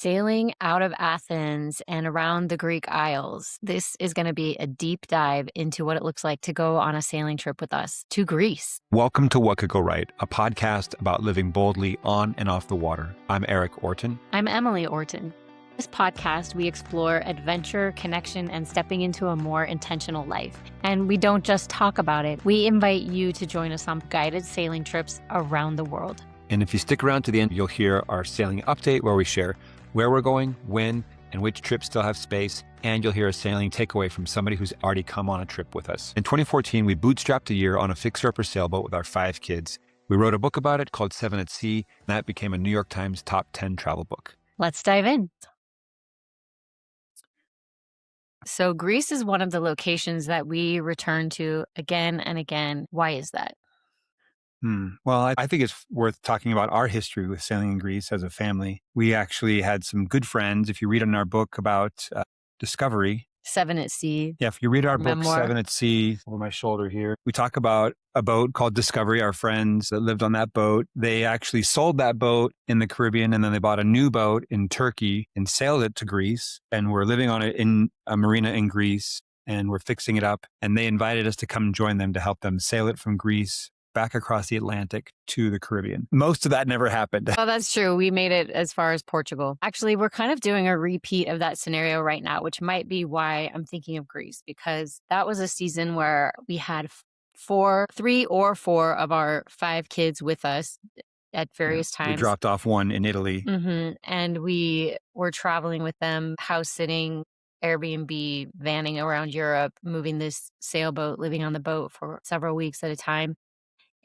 Sailing out of Athens and around the Greek Isles. This is going to be a deep dive into what it looks like to go on a sailing trip with us to Greece. Welcome to What Could Go Right, a podcast about living boldly on and off the water. I'm Eric Orton. I'm Emily Orton. In this podcast, we explore adventure, connection, and stepping into a more intentional life. And we don't just talk about it. We invite you to join us on guided sailing trips around the world. And if you stick around to the end, you'll hear our sailing update where we share where we're going, when, and which trips still have space. And you'll hear a sailing takeaway from somebody who's already come on a trip with us. In 2014, we bootstrapped a year on a fixer-upper sailboat with our 5 kids. We wrote a book about it called 7 at Sea, and that became a New York Times top 10 travel book. Let's dive in. So Greece is one of the locations that we return to again and again. Why is that? Well, I think it's worth talking about our history with sailing in Greece as a family. We actually had some good friends. If you read in our book about discovery, 7 at Sea. Yeah, if you read our book, memoir. 7 at Sea, over my shoulder here, we talk about a boat called Discovery. Our friends that lived on that boat, they actually sold that boat in the Caribbean, and then they bought a new boat in Turkey and sailed it to Greece. And we're living on it in a marina in Greece, and we're fixing it up. And they invited us to come join them to help them sail it from Greece back across the Atlantic to the Caribbean. Most of that never happened. Oh, that's true. We made it as far as Portugal. Actually, we're kind of doing a repeat of that scenario right now, which might be why I'm thinking of Greece, because that was a season where we had 3 or 4 of our 5 kids with us at various times. We dropped off one in Italy. And we were traveling with them, house sitting, Airbnb, vanning around Europe, moving this sailboat, living on the boat for several weeks at a time.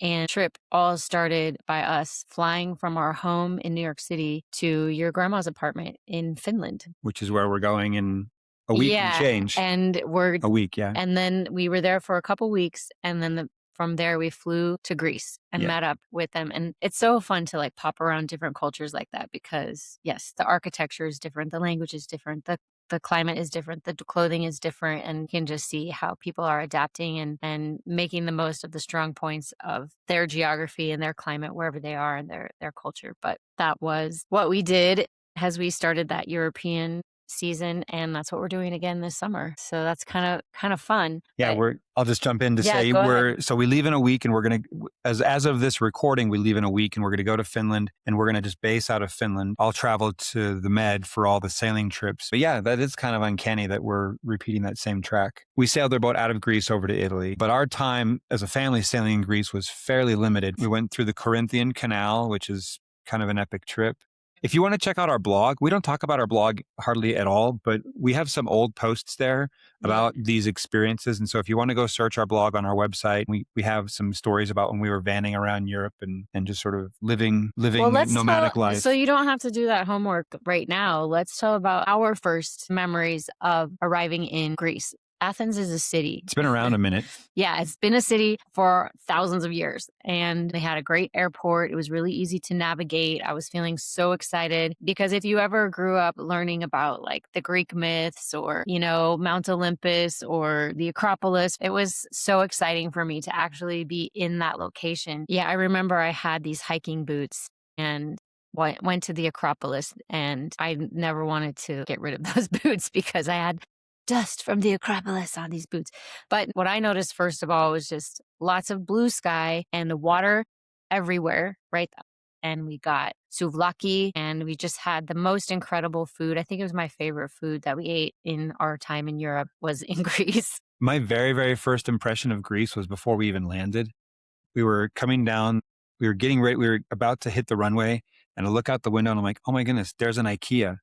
And trip all started by us flying from our home in New York City to your grandma's apartment in Finland. Which is where we're going in a week and change. And we're a week, yeah. And then we were there for a couple weeks, and then from there we flew to Greece and met up with them. And it's so fun to like pop around different cultures like that because yes, the architecture is different, the language is different, the climate is different, the clothing is different, and you can just see how people are adapting and making the most of the strong points of their geography and their climate wherever they are and their culture. But that was what we did as we started that European season, and that's what we're doing again this summer. So that's kind of fun. Yeah, I'll just jump in to say so we leave in a week, and we're going to, as of this recording, we leave in a week, and we're going to go to Finland, and we're going to just base out of Finland. I'll travel to the Med for all the sailing trips. But yeah, that is kind of uncanny that we're repeating that same track. We sailed their boat out of Greece over to Italy, but our time as a family sailing in Greece was fairly limited. We went through the Corinthian Canal, which is kind of an epic trip. If you want to check out our blog, we don't talk about our blog hardly at all, but we have some old posts there about these experiences. And so if you want to go search our blog on our website, we have some stories about when we were vanning around Europe and just sort of living nomadic life. So you don't have to do that homework right now. Let's talk about our first memories of arriving in Greece. Athens is a city. It's been around a minute. Yeah, it's been a city for thousands of years. And they had a great airport. It was really easy to navigate. I was feeling so excited because if you ever grew up learning about like the Greek myths or, Mount Olympus or the Acropolis, it was so exciting for me to actually be in that location. Yeah, I remember I had these hiking boots and went to the Acropolis, and I never wanted to get rid of those boots because I had dust from the Acropolis on these boots. But what I noticed first of all was just lots of blue sky and the water everywhere, right? And we got souvlaki, and we just had the most incredible food. I think it was my favorite food that we ate in our time in Europe was in Greece. My very, very first impression of Greece was before we even landed. We were coming down, we were getting ready, we were about to hit the runway, and I look out the window and I'm like, oh my goodness, there's an IKEA.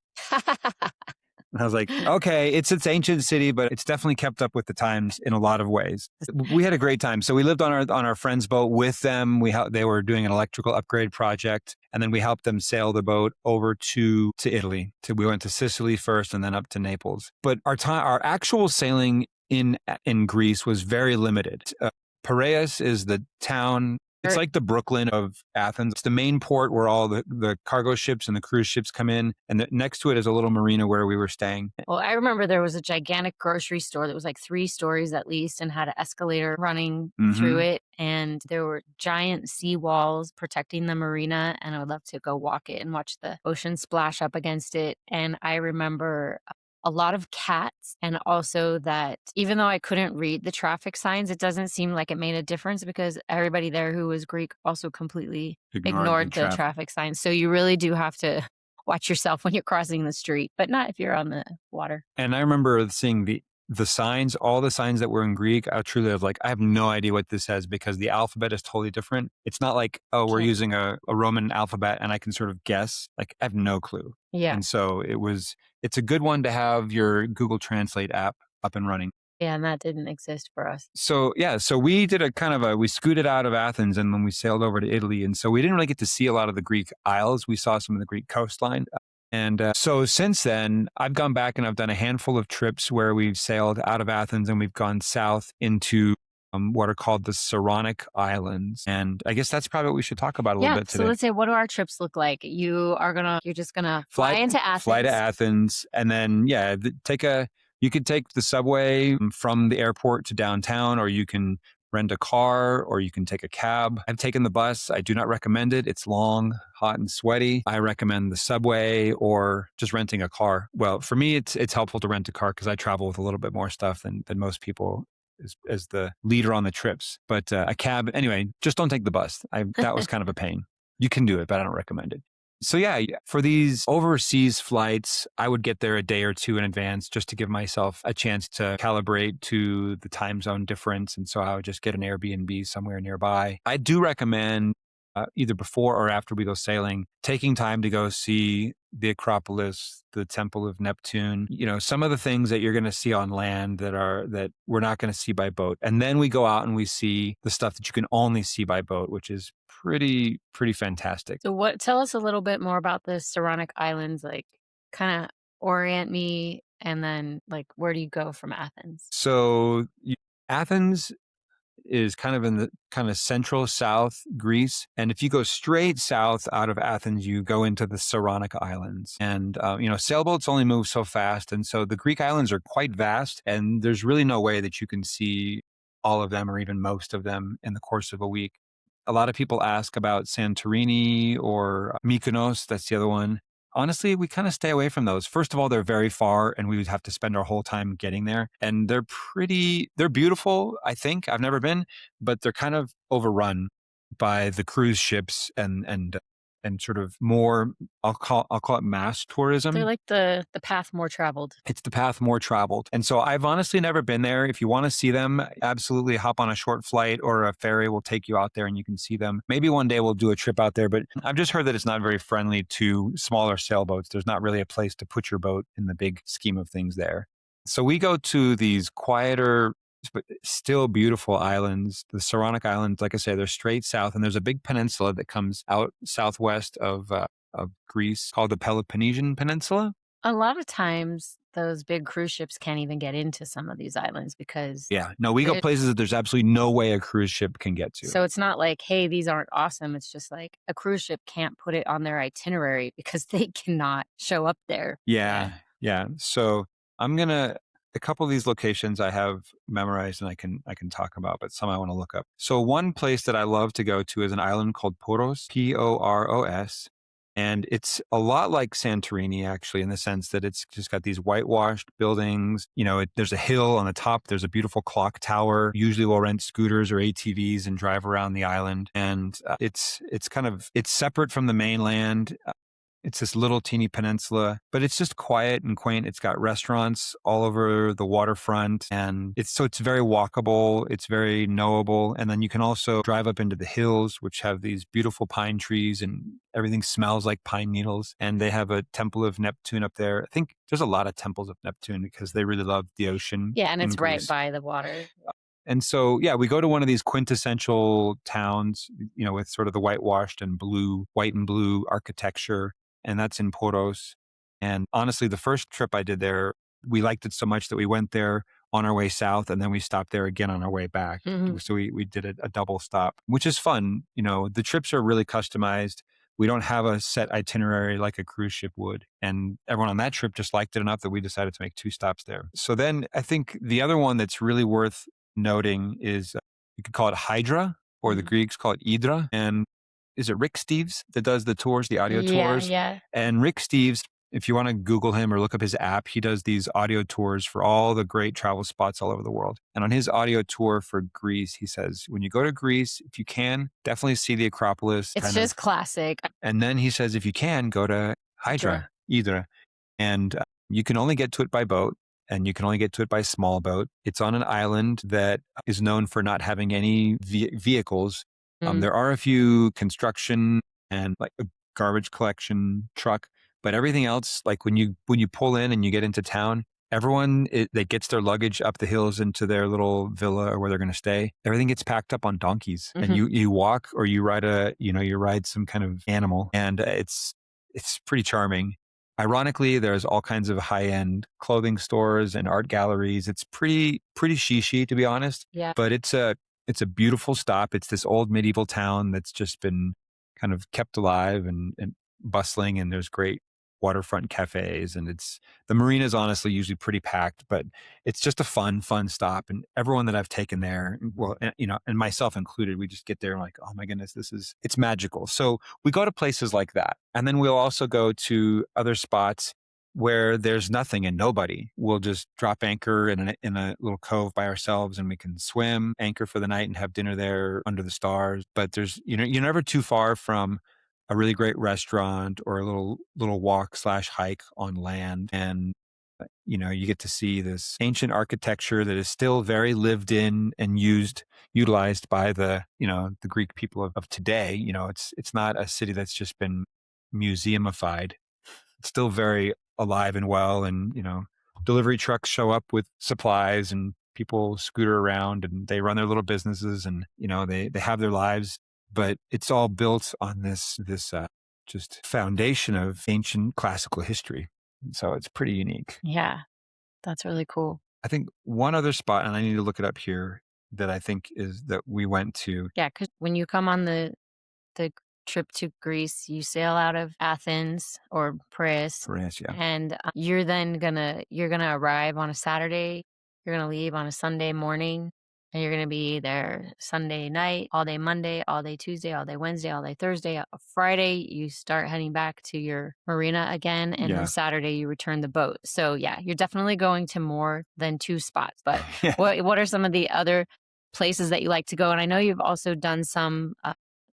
And I was like, okay, it's ancient city, but it's definitely kept up with the times in a lot of ways. We had a great time. So we lived on our friend's boat with them. They were doing an electrical upgrade project, and then we helped them sail the boat over to Italy. We went to Sicily first and then up to Naples. But our actual sailing in Greece was very limited. Piraeus is the town It's like the Brooklyn of Athens. It's the main port where all the cargo ships and the cruise ships come in. And next to it is a little marina where we were staying. Well, I remember there was a gigantic grocery store that was like 3 stories at least and had an escalator running through Mm-hmm. it. And there were giant sea walls protecting the marina. And I would love to go walk it and watch the ocean splash up against it. And I remember a lot of cats, and also that even though I couldn't read the traffic signs, it doesn't seem like it made a difference because everybody there who was Greek also completely Ignored the ignored the traffic. traffic signs. So you really do have to watch yourself when you're crossing the street, but not if you're on the water. And I remember seeing the signs, all the signs that were in Greek. I truly was like, I have no idea what this says because the alphabet is totally different. It's not like, oh, we're Can't using a Roman alphabet and I can sort of guess. Like, I have no clue. Yeah. And so it's a good one to have your Google Translate app up and running. Yeah, and that didn't exist for us. So yeah, so we did we scooted out of Athens and then we sailed over to Italy. And so we didn't really get to see a lot of the Greek Isles. We saw some of the Greek coastline. And so since then, I've gone back and I've done a handful of trips where we've sailed out of Athens and we've gone south into what are called the Saronic Islands. And I guess that's probably what we should talk about a little bit today. So let's say, what do our trips look like? You're just gonna fly into Athens. Fly to Athens, and then you could take the subway from the airport to downtown, or you can rent a car, or you can take a cab. I've taken the bus. I do not recommend it. It's long, hot, and sweaty. I recommend the subway or just renting a car. Well, for me, it's helpful to rent a car because I travel with a little bit more stuff than most people as the leader on the trips. But a cab, anyway, just don't take the bus. That was kind of a pain. You can do it, but I don't recommend it. So yeah, for these overseas flights, I would get there a day or two in advance just to give myself a chance to calibrate to the time zone difference. And so I would just get an Airbnb somewhere nearby. I do recommend either before or after we go sailing, taking time to go see the Acropolis, the Temple of Neptune, some of the things that you're going to see on land that we're not going to see by boat. And then we go out and we see the stuff that you can only see by boat, which is pretty fantastic. So tell us a little bit more about the Saronic Islands, like kind of orient me, and then like where do you go from Athens? So Athens is kind of in the kind of central south Greece. And if you go straight south out of Athens, you go into the Saronic Islands. And, sailboats only move so fast. And so the Greek islands are quite vast. And there's really no way that you can see all of them or even most of them in the course of a week. A lot of people ask about Santorini or Mykonos. That's the other one. Honestly, we kind of stay away from those. First of all, they're very far and we would have to spend our whole time getting there. And they're beautiful, I think. I've never been, but they're kind of overrun by the cruise ships and sort of more, I'll call it mass tourism. They're like the path more traveled. It's the path more traveled. And so I've honestly never been there. If you want to see them, absolutely hop on a short flight or a ferry will take you out there and you can see them. Maybe one day we'll do a trip out there, but I've just heard that it's not very friendly to smaller sailboats. There's not really a place to put your boat in the big scheme of things there. So we go to these quieter, but still beautiful islands. The Saronic Islands, like I say, they're straight south, and there's a big peninsula that comes out southwest of Greece called the Peloponnesian Peninsula. A lot of times, those big cruise ships can't even get into some of these islands because we go places that there's absolutely no way a cruise ship can get to. So it's not like, hey, these aren't awesome. It's just like a cruise ship can't put it on their itinerary because they cannot show up there. Yeah. So a couple of these locations I have memorized and I can talk about, but some I want to look up. So one place that I love to go to is an island called Poros, Poros. And it's a lot like Santorini, actually, in the sense that it's just got these whitewashed buildings. There's a hill on the top. There's a beautiful clock tower. Usually we'll rent scooters or ATVs and drive around the island. And it's separate from the mainland. It's this little teeny peninsula, but it's just quiet and quaint. It's got restaurants all over the waterfront, and it's very walkable. It's very knowable. And then you can also drive up into the hills, which have these beautiful pine trees and everything smells like pine needles. And they have a temple of Neptune up there. I think there's a lot of temples of Neptune because they really love the ocean. Yeah, and it's right by the water. And so, we go to one of these quintessential towns, with sort of the white and blue architecture. And that's in Poros. And honestly, the first trip I did there, we liked it so much that we went there on our way south, and then we stopped there again on our way back. Mhm. So we did a double stop, which is fun. The trips are really customized. We don't have a set itinerary like a cruise ship would. And everyone on that trip just liked it enough that we decided to make 2 stops there. So then I think the other one that's really worth noting is you could call it Hydra, or the Mhm. Greeks call it Hydra. And is it Rick Steves that does the tours, the audio Yeah, tours? yeah. And Rick Steves, if you want to Google him or look up his app, he does these audio tours for all the great travel spots all over the world. And on his audio tour for Greece, he says, when you go to Greece, if you can, definitely see the Acropolis It's kind of. just classic. And then he says, if you can, go to Hydra. Hydra. And you can only get to it by boat, and you can only get to it by small boat. It's on an island that is known for not having any vehicles. Mm. There are a few construction and like a garbage collection truck, but everything else, like when you pull in and you get into town, everyone that gets their luggage up the hills into their little villa or where they're going to stay, everything gets packed up on donkeys, and Mhm. you walk or you ride you ride some kind of animal, and it's pretty charming. Ironically, there's all kinds of high-end clothing stores and art galleries. It's pretty shishy, to be honest. Yeah. But it's a beautiful stop. It's this old medieval town that's just been kind of kept alive and bustling, and there's great waterfront cafes, and the marina is honestly usually pretty packed, but it's just a fun stop. And everyone that I've taken there, well, and myself included, we just get there and like, oh my goodness, it's magical. So we go to places like that. And then we'll also go to other spots where there's nothing and nobody. We'll just drop anchor in a little cove by ourselves, and we can swim, anchor for the night, and have dinner there under the stars. But you're never too far from a really great restaurant or a little walk/hike on land. And you get to see this ancient architecture that is still very lived in and utilized by the Greek people of today. It's not a city that's just been museumified. It's still very alive and well. And delivery trucks show up with supplies, and people scooter around, and they run their little businesses, and they have their lives. But it's all built on this just foundation of ancient classical history. And so it's pretty unique. Yeah. That's really cool. I think one other spot, and I need to look it up here, that I think is that we went to. Yeah, because when you come on the trip to Greece, you sail out of Athens or Paris, Paris, yeah. and you're gonna arrive on a Saturday. You're gonna leave on a Sunday morning, and you're gonna be there Sunday night, all day Monday, all day Tuesday, all day Wednesday, all day Thursday. Friday, you start heading back to your marina again, and then Yeah. Saturday you return the boat. So yeah, you're definitely going to more than 2 spots. But Yeah. what are some of the other places that you like to go? And I know you've also done some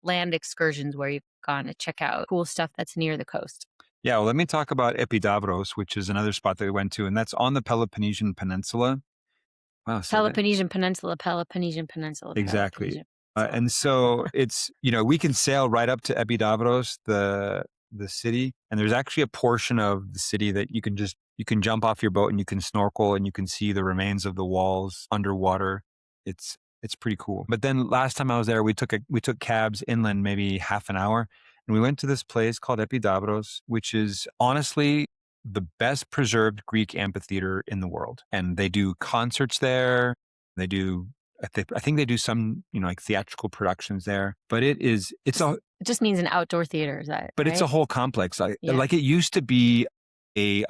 land excursions where you've gone to check out cool stuff that's near the coast. Yeah, well, let me talk about Epidavros, which is another spot that we went to, and that's on the Peloponnesian Peninsula. Wow, Peloponnesian Peninsula, Peloponnesian Peninsula, exactly. Peloponnesian And so it's, we can sail right up to Epidavros, the city, and there's actually a portion of the city that you can jump off your boat and you can snorkel and you can see the remains of the walls underwater. It's pretty cool. But then last time I was there, we took cabs inland, maybe half an hour, and we went to this place called Epidavros, which is honestly the best preserved Greek amphitheater in the world. And they do concerts there. They do, I think they do some, like theatrical productions there. But it's a, It just means an outdoor theater, is that but it's a right? whole complex. Yeah. Like it used to be a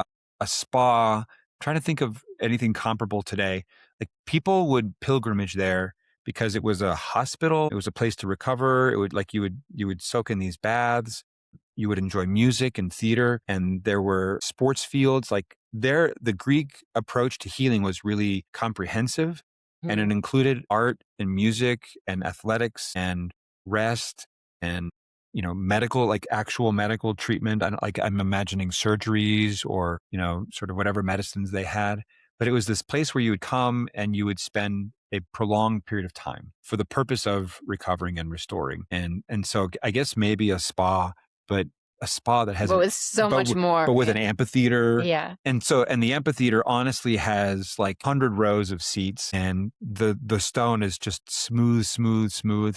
spa. I'm trying to think of anything comparable today. Like people would pilgrimage there because it was a hospital. It was a place to recover. It would you would soak in these baths. You would enjoy music and theater, and there were sports fields. Like the Greek approach to healing was really comprehensive, and it included art and music and athletics and rest and medical, like actual medical treatment. I'm imagining surgeries or sort of whatever medicines they had. But it was this place where you would come and you would spend a prolonged period of time for the purpose of recovering and restoring. And so I guess maybe a spa, but a spa that has But with so much more. but with an amphitheater. Yeah. And the amphitheater honestly has like 100 rows of seats, and the stone is just smooth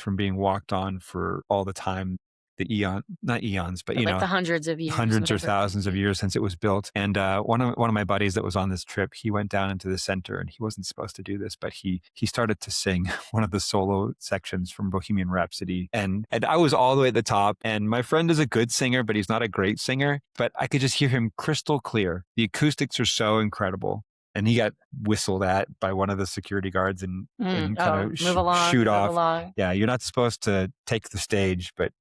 from being walked on for all the time not eons, but For like the hundreds of years, hundreds or whatever. thousands of years since it was built. And one of my buddies that was on this trip, he went down into the center, and he wasn't supposed to do this, but he started to sing one of the solo sections from Bohemian Rhapsody. And I was all the way at the top, and my friend is a good singer, but he's not a great singer. But I could just hear him crystal clear. The acoustics are so incredible. And he got whistled at by one of the security guards and kind of Move along, shoot move off. along. Yeah, you're not supposed to take the stage, but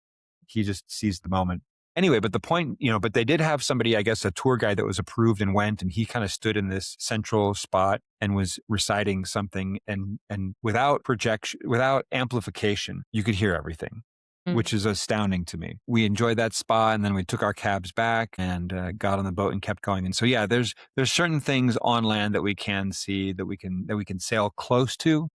he just seized the moment. Anyway, but the point, but they did have somebody, I guess, a tour guide that was approved and went, and he kind of stood in this central spot and was reciting something, and without projection, without amplification, you could hear everything, which is astounding to me. We enjoyed that spot, and then we took our cabs back and got on the boat and kept going. And so, yeah, there's certain things on land that we can see, that we can sail close to.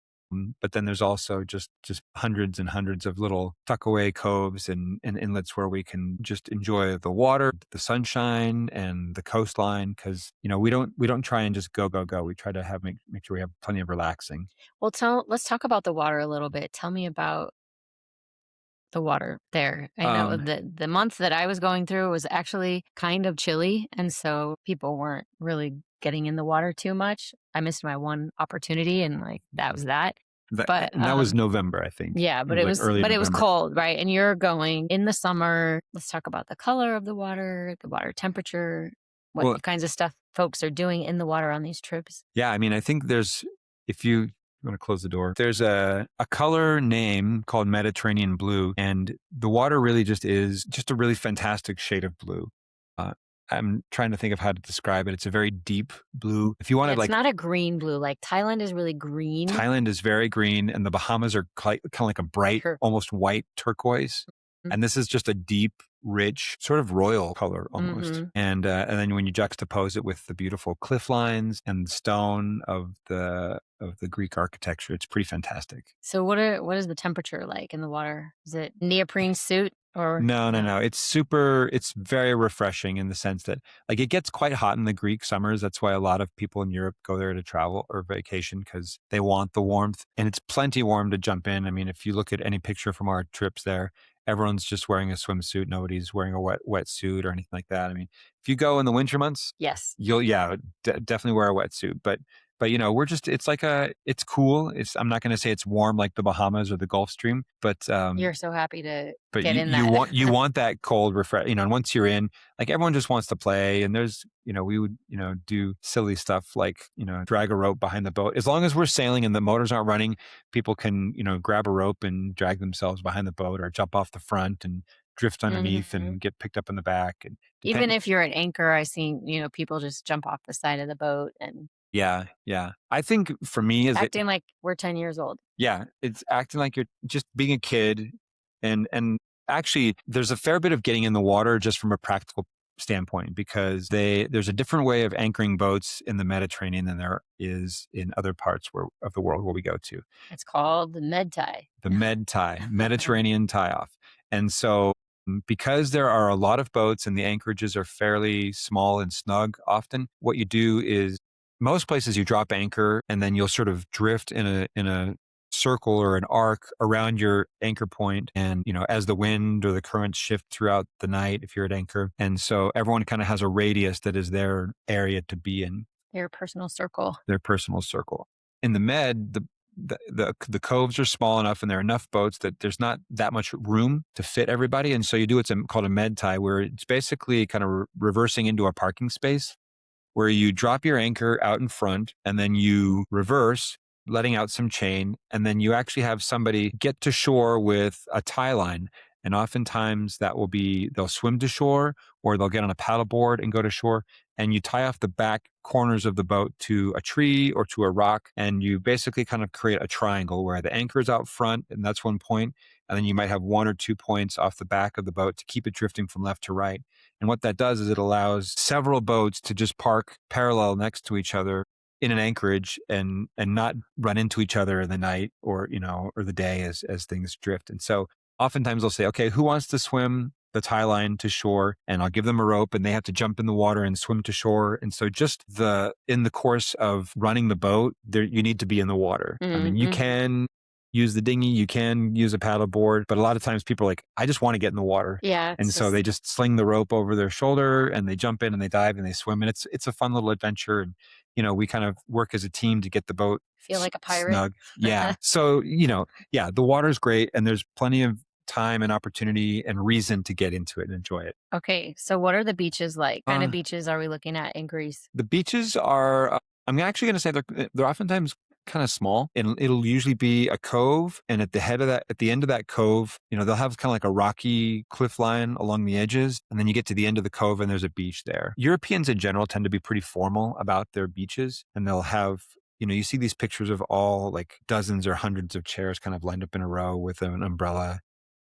But then there's also just hundreds and hundreds of little tuckaway coves and inlets where we can just enjoy the water, the sunshine, and the coastline. Because we don't try and just go. We try to make sure we have plenty of relaxing. Well, let's talk about the water a little bit. Tell me about the water there. I know the month that I was going through was actually kind of chilly, and so people weren't really getting in the water too much. I missed my one opportunity, and like that was that. But that was November, I think. Yeah, but it was early but it was November. cold, right? And you're going in the summer. Let's talk about the color of the water temperature, what kinds of stuff folks are doing in the water on these trips. Yeah, I mean, I think if you want to close the door, there's a color name called Mediterranean blue, and the water really just is just a really fantastic shade of blue. I'm trying to think of how to describe it. It's a very deep blue. If you want to, it's not a green blue. Like Thailand is really green. Thailand is very green, and the Bahamas are kind of like a bright, almost white turquoise. And this is just a deep, rich, sort of royal color almost. And then when you juxtapose it with the beautiful cliff lines and the stone of the Greek architecture, it's pretty fantastic. So what is the temperature like in the water? Is it neoprene suit? Or No. It's very refreshing in the sense that like it gets quite hot in the Greek summers. That's why a lot of people in Europe go there to travel or vacation, because they want the warmth, and it's plenty warm to jump in. I mean, if you look at any picture from our trips there, everyone's just wearing a swimsuit. Nobody's wearing a wetsuit or anything like that. I mean, if you go in the winter months, yes, you'll definitely wear a wetsuit, but it's cool. I'm not going to say it's warm like the Bahamas or the Gulf Stream, but you're so happy to but get in that. you want that cold and once you're in, like everyone just wants to play, and there's, we would, do silly stuff like, drag a rope behind the boat. As long as we're sailing and the motors aren't running, people can, grab a rope and drag themselves behind the boat or jump off the front and drift underneath and get picked up in the back. And even if you're at anchor, I've seen, people just jump off the side of the boat and yeah. I think for me is acting like we're 10 years old. Yeah, it's acting like you're just being a kid, and actually there's a fair bit of getting in the water just from a practical standpoint, because there's a different way of anchoring boats in the Mediterranean than there is in other parts of the world where we go to. It's called the med tie. The med tie, Mediterranean tie off. And so because there are a lot of boats and the anchorages are fairly small and snug often, what you do is most places you drop anchor and then you'll sort of drift in a circle or an arc around your anchor point. And, as the wind or the currents shift throughout the night, if you're at anchor. And so everyone kind of has a radius that is their area to be in. Their personal circle. In the Med, the coves are small enough and there are enough boats that there's not that much room to fit everybody. And so you do what's called a med tie, where it's basically kind of reversing into a parking space, where you drop your anchor out in front and then you reverse, letting out some chain, and then you actually have somebody get to shore with a tie line. And oftentimes they'll swim to shore, or they'll get on a paddleboard and go to shore, and you tie off the back corners of the boat to a tree or to a rock, and you basically kind of create a triangle where the anchor is out front, and that's one point, and then you might have 1 or 2 points off the back of the boat to keep it drifting from left to right. And what that does is it allows several boats to just park parallel next to each other in an anchorage and not run into each other in the night or the day as things drift. And so oftentimes they'll say, okay, who wants to swim the tie line to shore? And I'll give them a rope, and they have to jump in the water and swim to shore. And so just in the course of running the boat, you need to be in the water. I mean, you use the dinghy, you can use a paddle board, but a lot of times people are like, I just want to get in the water. Yeah, And it's so just they just sling the rope over their shoulder and they jump in and they dive and they swim. And it's a fun little adventure. And, we kind of work as a team to get the boat feel like a pirate. snug. Yeah. So, yeah, the water's great and there's plenty of time and opportunity and reason to get into it and enjoy it. Okay, so what are the beaches like? What kind of Uh, beaches are we looking at in Greece? the beaches are, I'm actually going to say they're oftentimes kind of small, and it'll usually be a cove. And at the end of that cove, they'll have kind of like a rocky cliff line along the edges. And then you get to the end of the cove and there's a beach there. Europeans in general tend to be pretty formal about their beaches, and they'll have, you see these pictures of all like dozens or hundreds of chairs kind of lined up in a row with an umbrella.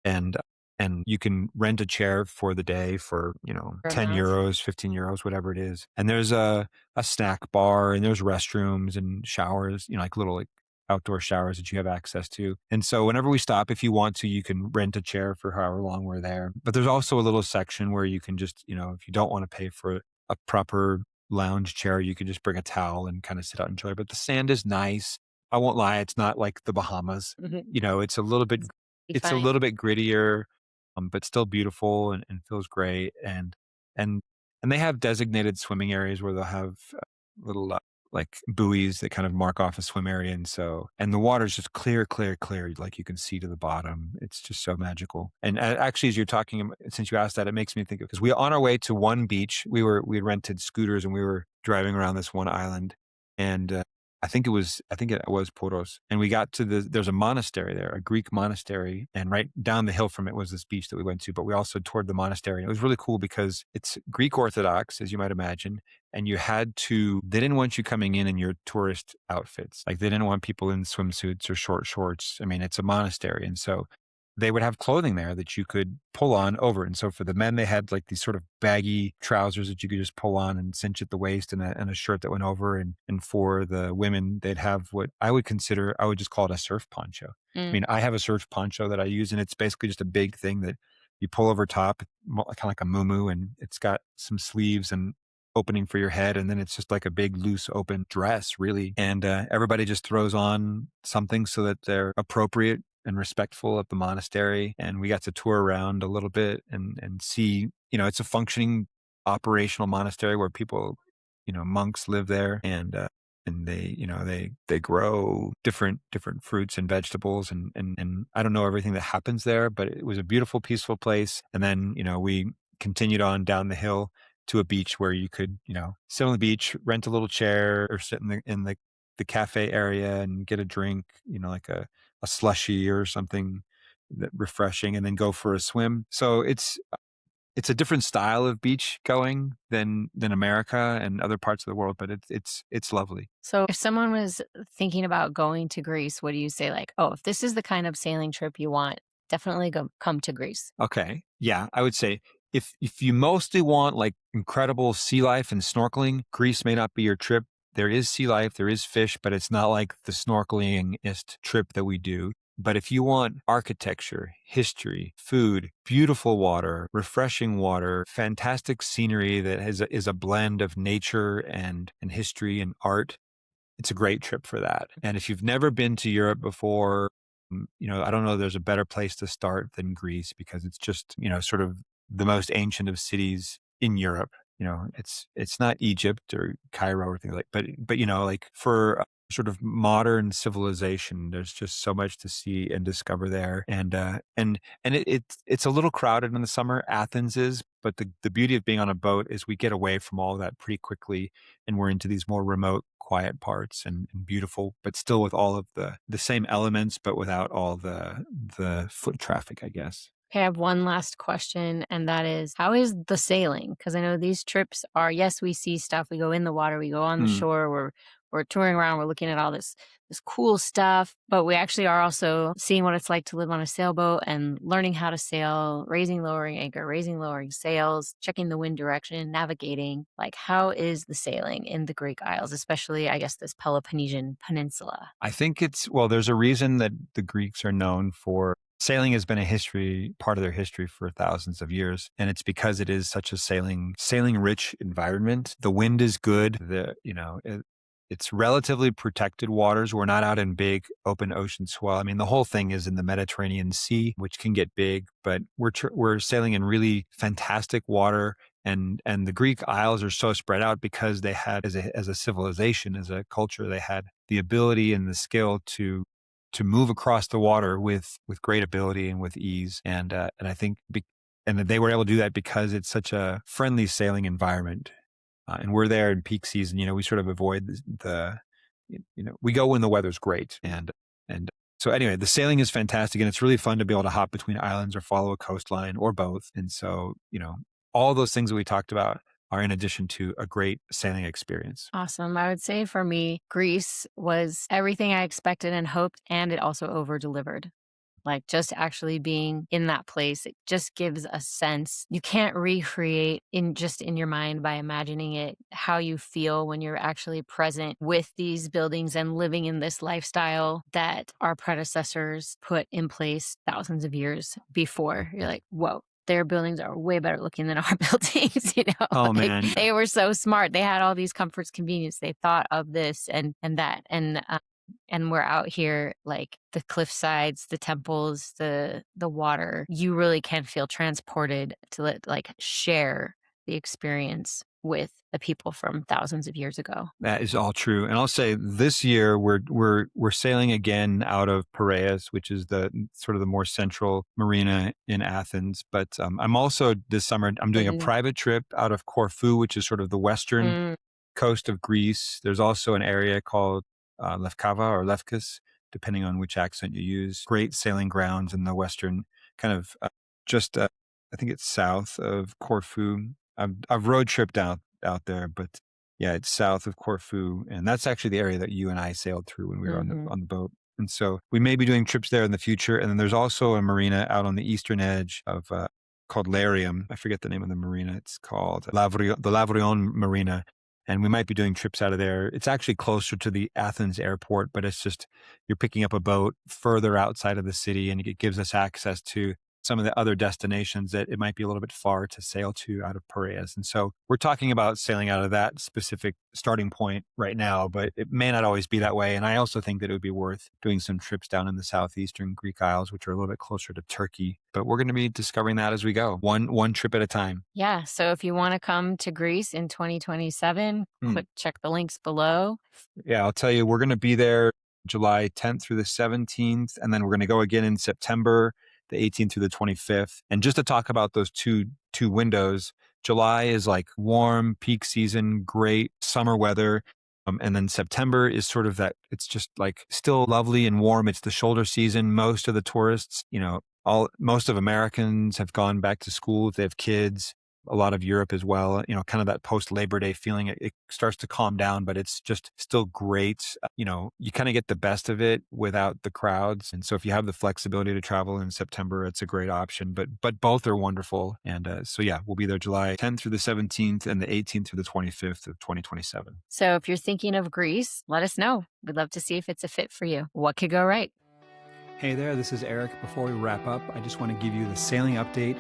And you can rent a chair for the day for, For 10 amounts? euros, 15 euros, whatever it is. And there's a snack bar and there's restrooms and showers, like little like outdoor showers that you have access to. And so whenever we stop, if you want to, you can rent a chair for however long we're there. But there's also a little section where you can just, if you don't want to pay for a proper lounge chair, you can just bring a towel and kind of sit out and enjoy. But the sand is nice. I won't lie, it's not like the Bahamas. Mhm. It's a little bit Be it's a fine. little bit grittier, but still beautiful and feels great. And and they have designated swimming areas where they'll have little like buoys that kind of mark off a swim area. And the water's just clear, clear, clear. Like you can see to the bottom. It's just so magical. And actually, as you're talking, since you asked that, it makes me think of, because we on our way to one beach, we had rented scooters and we were driving around this one island, and I think it was Poros. And we got to there's a monastery there, a Greek monastery. And right down the hill from it was this beach that we went to, but we also toured the monastery. And it was really cool because it's Greek Orthodox, as you might imagine. And they didn't want you coming in your tourist outfits. Like they didn't want people in swimsuits or short shorts. I mean, it's a monastery. And so they would have clothing there that you could pull on over. And so for the men, they had like these sort of baggy trousers that you could just pull on and cinch at the waist, and a shirt that went over. And for the women, they'd have what I would just call it a surf poncho. I Mm. mean, I have a surf poncho that I use, and it's basically just a big thing that you pull over top, kind of like a muumuu, and it's got some sleeves and opening for your head. And then it's just like a big loose open dress, really. And everybody just throws on something so that they're appropriate and respectful of the monastery. And we got to tour around a little bit and see, it's a functioning operational monastery where people, monks live there. And they grow different fruits and vegetables. And I don't know everything that happens there, but it was a beautiful, peaceful place. And then, we continued on down the hill to a beach where you could, sit on the beach, rent a little chair, or sit in the cafe area and get a drink, like a slushy or something that refreshing, and then go for a swim. So it's a different style of beach going than America and other parts of the world, but it's lovely. So if someone was thinking about going to Greece, what do you say? Like, oh, if this is the kind of sailing trip you want, definitely come to Greece. Okay. Yeah, I would say if you mostly want like incredible sea life and snorkeling, Greece may not be your trip. There is sea life, there is fish, but it's not like the snorkelingist trip that we do. But if you want architecture, history, food, beautiful water, refreshing water, fantastic scenery that is a blend of nature and history and art, it's a great trip for that. And if you've never been to Europe before, I don't know there's a better place to start than Greece, because it's just, sort of the most ancient of cities in Europe. It's not Egypt or Cairo or things like, but like for sort of modern civilization, there's just so much to see and discover there. And it's a little crowded in the summer. Athens is, but the beauty of being on a boat is we get away from all that pretty quickly, and we're into these more remote, quiet parts and beautiful, but still with all of the same elements, but without all the foot traffic, I guess. Okay, I have one last question, and that is, how is the sailing? Because I know these trips are, yes, we see stuff. We go in the water, we go on the Hmm. shore, we're touring around, we're looking at all this cool stuff, but we actually are also seeing what it's like to live on a sailboat and learning how to sail, raising, lowering anchor, raising, lowering sails, checking the wind direction, navigating. Like, how is the sailing in the Greek Isles, especially, I guess, this Peloponnesian Peninsula? I think there's a reason that the Greeks are known for sailing has been part of their history for thousands of years. And it's because it is such a sailing rich environment. The wind is good. It's relatively protected waters. We're not out in big open ocean swell. I mean, the whole thing is in the Mediterranean Sea, which can get big, but we're sailing in really fantastic water. And the Greek Isles are so spread out because they had, as a civilization, as a culture, they had the ability and the skill to move across the water with great ability and with ease. And I think and they were able to do that because it's such a friendly sailing environment. And we're there in peak season. We sort of avoid we go when the weather's great. And so anyway, the sailing is fantastic, and it's really fun to be able to hop between islands or follow a coastline or both. And so, all those things that we talked about are in addition to a great sailing experience. Awesome. I would say for me, Greece was everything I expected and hoped, and it also over delivered. Like just actually being in that place, it just gives a sense you can't recreate in your mind by imagining it, how you feel when you're actually present with these buildings and living in this lifestyle that our predecessors put in place thousands of years before. You're like, whoa. Their buildings are way better looking than our buildings, Oh like man. they were so smart. They had all these comforts, convenience. They thought of this and that. And we're out here like the cliff sides, the temples, the water. You really can feel transported to like share the experience with the people from thousands of years ago. That is all true. And I'll say this year we're sailing again out of Piraeus, which is the sort of the more central marina in Athens. But I'm also this summer I'm doing a Mm, private trip out of Corfu, which is sort of the western mm, coast of Greece. There's also an area called Lefkava or Lefkis, depending on which accent you use. Great sailing grounds in the western kind of just I think it's south of Corfu. I've road tripped out there, but yeah, it's south of Corfu, and that's actually the area that you and I sailed through when we were mhm. on the boat. And so we may be doing trips there in the future. And then there's also a marina out on the eastern edge of called Larium. I forget the name of the marina. It's called the Lavrion Marina. And we might be doing trips out of there. It's actually closer to the Athens airport, but it's just you're picking up a boat further outside of the city, and it gives us access to some of the other destinations that it might be a little bit far to sail to out of Piraeus. And so we're talking about sailing out of that specific starting point right now, but it may not always be that way. And I also think that it would be worth doing some trips down in the southeastern Greek Isles, which are a little bit closer to Turkey. But we're going to be discovering that as we go, one trip at a time. Yeah. So if you want to come to Greece in 2027, check the links below. Yeah, I'll tell you, we're going to be there July 10th through the 17th, and then we're going to go again in September, the 18th through the 25th. And just to talk about those two windows, July is like warm, peak season, great summer weather. And then September is sort of that, it's just like still lovely and warm. It's the shoulder season. Most of the tourists, most of Americans have gone back to school if they have kids. A lot of Europe as well, kind of that post Labor Day feeling. It starts to calm down, but it's just still great. You kind of get the best of it without the crowds. And so if you have the flexibility to travel in September, it's a great option, but both are wonderful. And so, yeah, we'll be there July 10th through the 17th and the 18th through the 25th of 2027. So if you're thinking of Greece, let us know. We'd love to see if it's a fit for you. What could go right? Hey there, this is Eric. Before we wrap up, I just want to give you the sailing update.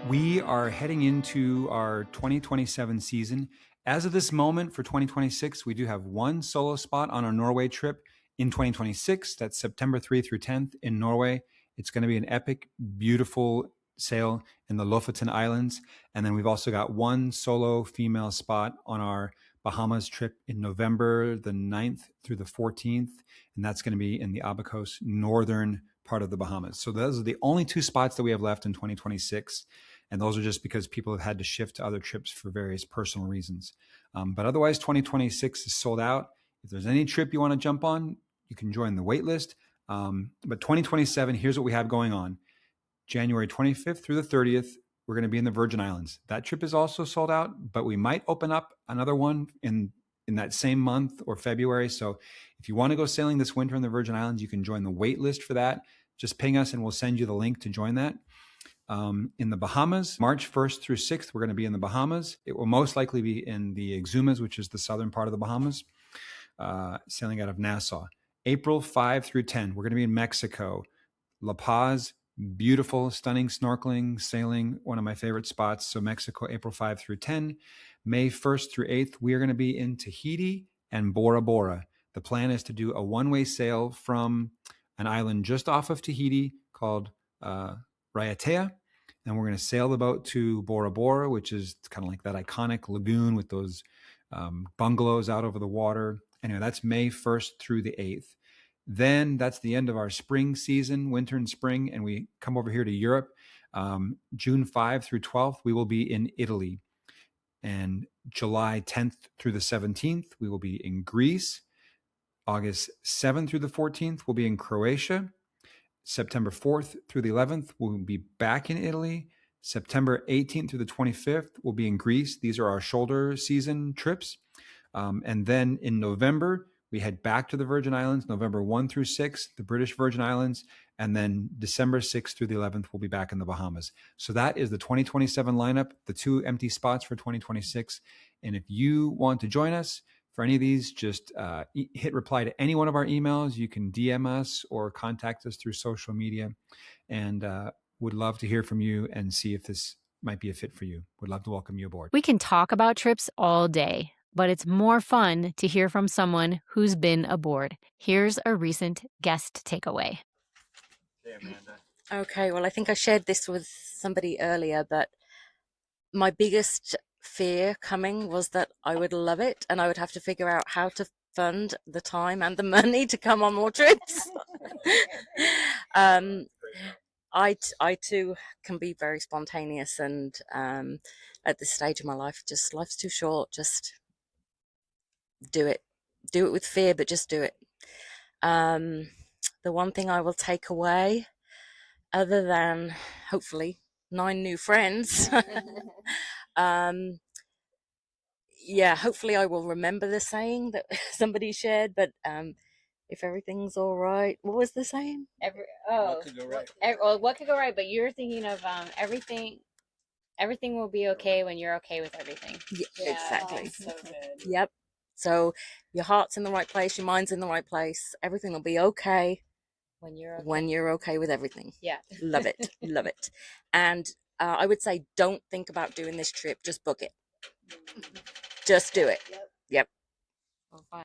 We are heading into our 2027 season. As of this moment for 2026, we do have one solo spot on our Norway trip in 2026. That's September 3 through 10th in Norway. It's going to be an epic, beautiful sail in the Lofoten Islands. And then we've also got one solo female spot on our Bahamas trip in November the 9th through the 14th. And that's going to be in the Abacos northern part of the Bahamas. So those are the only two spots that we have left in 2026. And those are just because people have had to shift to other trips for various personal reasons. But otherwise, 2026 is sold out. If there's any trip you want to jump on, you can join the wait list. But 2027, here's what we have going on. January 25th through the 30th, we're going to be in the Virgin Islands. That trip is also sold out, but we might open up another one in that same month or February. So if you want to go sailing this winter in the Virgin Islands, you can join the wait list for that. Just ping us and we'll send you the link to join that. In the Bahamas, March 1st through 6th, we're going to be in the Bahamas. It will most likely be in the Exumas, which is the southern part of the Bahamas, sailing out of Nassau. April 5 through 10, we're going to be in Mexico. La Paz, beautiful, stunning snorkeling, sailing, one of my favorite spots. So Mexico, April 5 through 10. May 1st through 8th, we are going to be in Tahiti. and Bora Bora. The plan is to do a one-way sail from an island just off of Tahiti called Raiatea. And we're going to sail the boat to Bora Bora, which is kind of like that iconic lagoon with those bungalows out over the water. Anyway, that's May 1st through the 8th. Then that's the end of our spring season, winter and spring, and we come over here to Europe. June 5 through 12th, we will be in Italy. And July 10th through the 17th, we will be in Greece. August 7th through the 14th, we'll be in Croatia. September 4th through the 11th, we'll be back in Italy. September 18th through the 25th, we'll be in Greece. These are our shoulder season trips. And then in November, we head back to the Virgin Islands, November 1 through 6, the British Virgin Islands. And then December 6th through the 11th, we'll be back in the Bahamas. So that is the 2027 lineup, the 2 empty spots for 2026. And if you want to join us for any of these, just hit reply to any one of our emails. You can DM us or contact us through social media. And would love to hear from you and see if this might be a fit for you. Would love to welcome you aboard. We can talk about trips all day, but it's more fun to hear from someone who's been aboard. Here's a recent guest takeaway. Hey, Amanda. Okay, well, I think I shared this with somebody earlier, but my biggest fear coming was that I would love it and I would have to figure out how to fund the time and the money to come on more trips. I too can be very spontaneous, and at this stage of my life, just life's too short. Just do it with fear, but just do it. The one thing I will take away, other than hopefully 9 new friends, hopefully I will remember the saying that somebody shared, but if everything's all right, what was the saying? What could go right? What could go right? But you're thinking of everything will be okay when you're okay with everything. Yeah, exactly. So good. Yep. So your heart's in the right place, your mind's in the right place. Everything will be okay when you're okay with everything. Yeah. Love it. Love it. And I would say, don't think about doing this trip. Just book it. Just do it. Yep. Well, fine.